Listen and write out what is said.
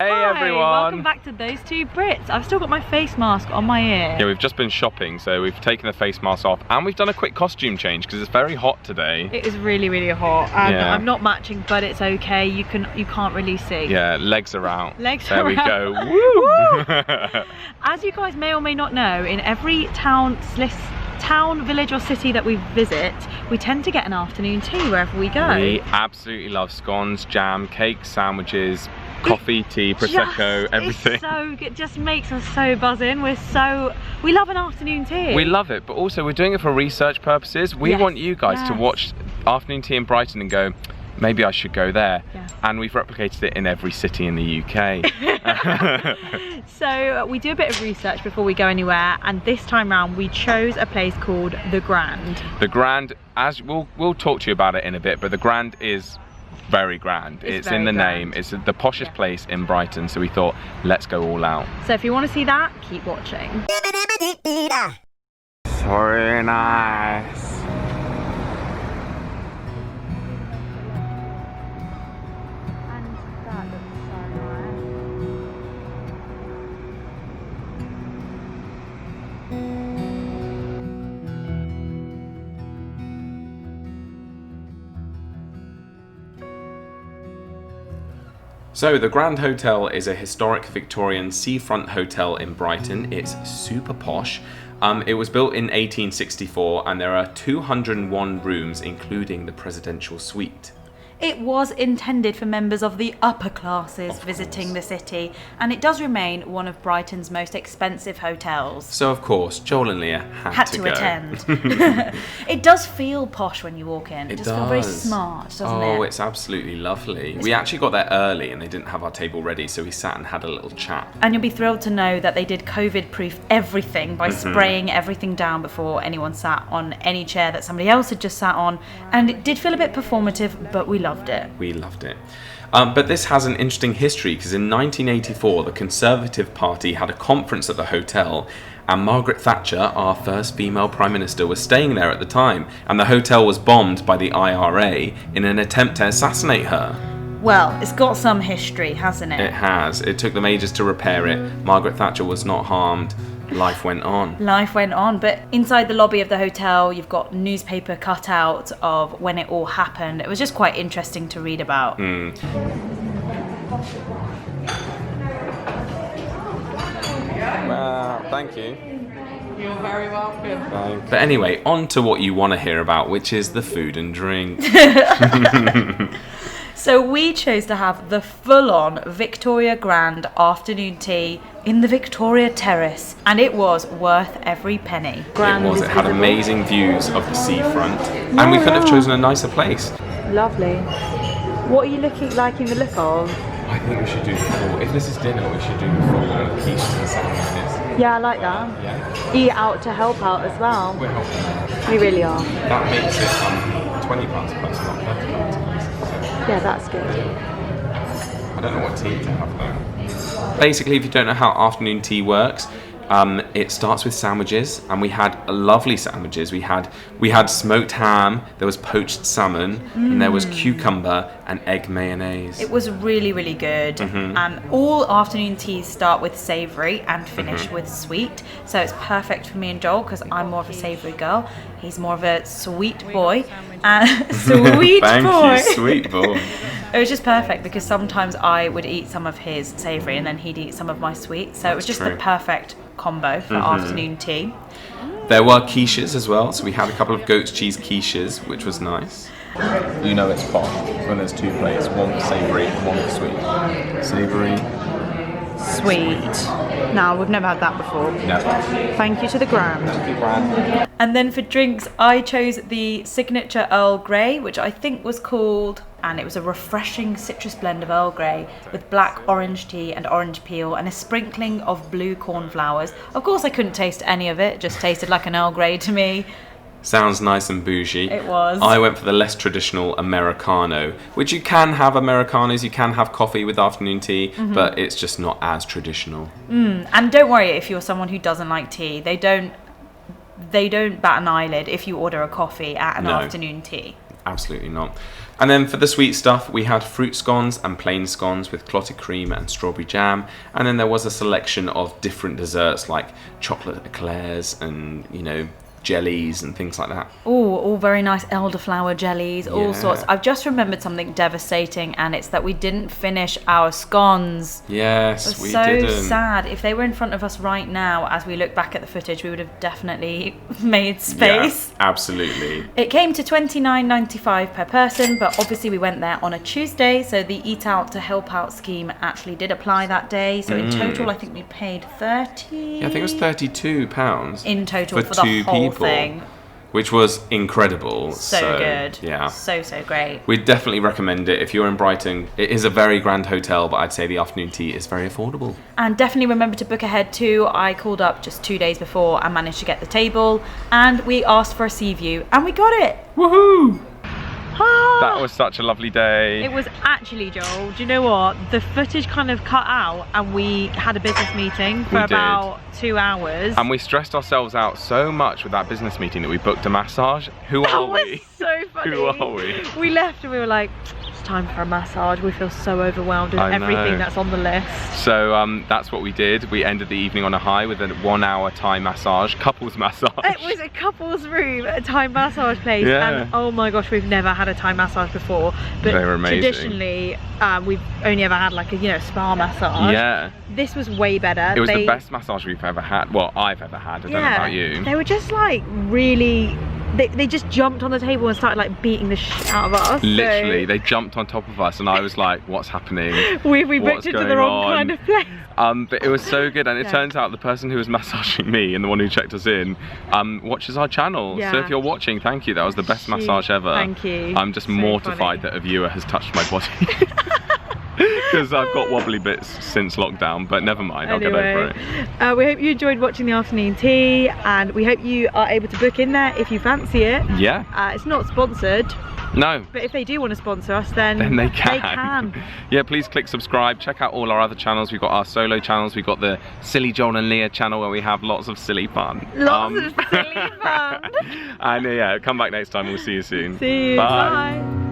Hey Hi, everyone! welcome back to Those Two Brits. I've still got my face mask on my ear. Yeah, we've just been shopping, so we've taken the face mask off and we've done a quick costume change because it's very hot today. It is really, really hot, and Yeah. I'm not matching, but it's okay. You can't really see. Yeah, legs are out. Legs there are we out. go. Woo! As you guys may or may not know, in every town, village or city that we visit, we tend to get an afternoon tea wherever we go. We absolutely love scones, jam, cakes, sandwiches, coffee, tea, prosecco, everything. It's so good. It just makes us so buzzing. We love an afternoon tea. We love it, but also we're doing it for research purposes. We want you guys to watch afternoon tea in Brighton and go, maybe I should go there. Yeah. And we've replicated it in every city in the UK. So we do a bit of research before we go anywhere, and this time round we chose a place called The Grand. The Grand, as we'll talk to you about it in a bit, but the Grand is very grand. It's in the name. It's the poshest place in Brighton, so we thought, let's go all out. So if you want to see that, keep watching. Very nice. So the Grand Hotel is a historic Victorian seafront hotel in Brighton. It's super posh. It was built in 1864 and there are 201 rooms, including the presidential suite. It was intended for members of the upper classes visiting the city, and it does remain one of Brighton's most expensive hotels. So of course, Joel and Lia had to go. Attend. It does feel posh when you walk in. It does feel very smart, doesn't it? Oh, it's absolutely lovely. We actually got there early and they didn't have our table ready, so we sat and had a little chat. And you'll be thrilled to know that they did COVID-proof everything by spraying everything down before anyone sat on any chair that somebody else had just sat on. And it did feel a bit performative, but we loved it. We loved it. But this has an interesting history because in 1984 the Conservative Party had a conference at the hotel and Margaret Thatcher, our first female Prime Minister, was staying there at the time, and the hotel was bombed by the IRA in an attempt to assassinate her. Well, it's got some history, hasn't it? It has. It took them ages to repair it. Margaret Thatcher was not harmed. Life went on. Life went on, but inside the lobby of the hotel, you've got newspaper cutout of when it all happened. It was just quite interesting to read about. Well, thank you. You're very welcome. Thanks. But anyway, on to what you want to hear about, which is the food and drink. So we chose to have the full-on Victoria Grand afternoon tea in the Victoria Terrace, and it was worth every penny. It had amazing views of the seafront, and we couldn't have chosen a nicer place. Lovely. What are you liking the look of? I think we should do the full, if this is dinner, we should do the full quiches and sandwiches. Yeah, I like that. Yeah. Eat out to help out as well. We're helping out. We really are. That makes it £20 plus, not £30. Yeah, that's good. I don't know what tea to have though. Basically, if you don't know how afternoon tea works, it starts with sandwiches, and we had lovely sandwiches. We had smoked ham, there was poached salmon, and there was cucumber and egg mayonnaise. It was really, really good. All afternoon teas start with savoury and finish with sweet, so it's perfect for me and Joel because I'm more of a savoury girl. He's more of a sweet boy. Sweet Thank boy. you, sweet boy. It was just perfect because sometimes I would eat some of his savoury and then he'd eat some of my sweet, so it was just the perfect combo for afternoon tea. There were quiches as well, so we had a couple of goat's cheese quiches, which was nice. You know it's posh when there's two plates, one for savoury and one for sweet. Savoury, sweet. No, we've never had that before. No. Thank you to the Grand. Thank you, Grand. And then for drinks, I chose the signature Earl Grey, which I think was called, and it was a refreshing citrus blend of Earl Grey with black orange tea and orange peel and a sprinkling of blue cornflowers. Of course I couldn't taste any of it, it just tasted like an Earl Grey to me. Sounds nice and bougie. It was. I went for the less traditional Americano, which you can have Americanos, you can have coffee with afternoon tea, but it's just not as traditional. And don't worry if you're someone who doesn't like tea, they don't bat an eyelid if you order a coffee at an afternoon tea. absolutely not. And then for the sweet stuff, we had fruit scones and plain scones with clotted cream and strawberry jam. And then there was a selection of different desserts like chocolate eclairs and, you know, jellies and things like that. Oh, all very nice elderflower jellies, all sorts. I've just remembered something devastating, and it's that we didn't finish our scones. Yes, we so didn't. Sad. If they were in front of us right now, as we look back at the footage, we would have definitely made space. Yeah, absolutely. It came to $29.95 per person, but obviously we went there on a Tuesday, so the Eat Out to Help Out scheme actually did apply that day. So in total, I think we paid $30. Yeah, I think it was £32 in total for the two whole people, thing. which was incredible. So good. Yeah. So great. We'd definitely recommend it if you're in Brighton. It is a very grand hotel, but I'd say the afternoon tea is very affordable. And definitely remember to book ahead too. I called up just 2 days before and managed to get the table, and we asked for a sea view and we got it. Woohoo! Ah, That was such a lovely day. it was actually, Joel, do you know what? The footage kind of cut out and we had a business meeting for We did. about 2 hours. And we stressed ourselves out so much with that business meeting that we booked a massage. Who That are was we? so funny. Who are we? We left and we were like, it's time for a massage. We feel so overwhelmed with I know. everything that's on the list. So that's what we did. We ended the evening on a high with a 1 hour Thai massage, couples massage. It was a couple's room at a Thai massage place, Yeah. and oh my gosh, we've never had a Thai massage before. But They were amazing. traditionally, we've only ever had like a spa massage. Yeah. This was way better. It was the best massage we've ever had. Well, I've ever had. I don't know about you. They were just like really. They just jumped on the table and started like beating the shit out of us. Literally, they jumped on top of us, and I was like, "What's happening? We What's booked into the going wrong on?" kind of place. But it was so good, and it Yeah. turns out the person who was massaging me and the one who checked us in watches our channel. So Yeah. if you're watching, thank you. That was the best massage ever. Thank you. I'm just So mortified funny. that a viewer has touched my body. Because I've got wobbly bits since lockdown, but never mind, I'll get over it. We hope you enjoyed watching the afternoon tea, and we hope you are able to book in there if you fancy it. Yeah. It's not sponsored, No. but if they do want to sponsor us, then They can. They can. Yeah, please click subscribe. Check out all our other channels. We've got our solo channels. We've got the Silly Joel and Lia channel where we have lots of silly fun. Lots of silly fun. And yeah, come back next time. We'll see you soon. See you. Bye. Bye.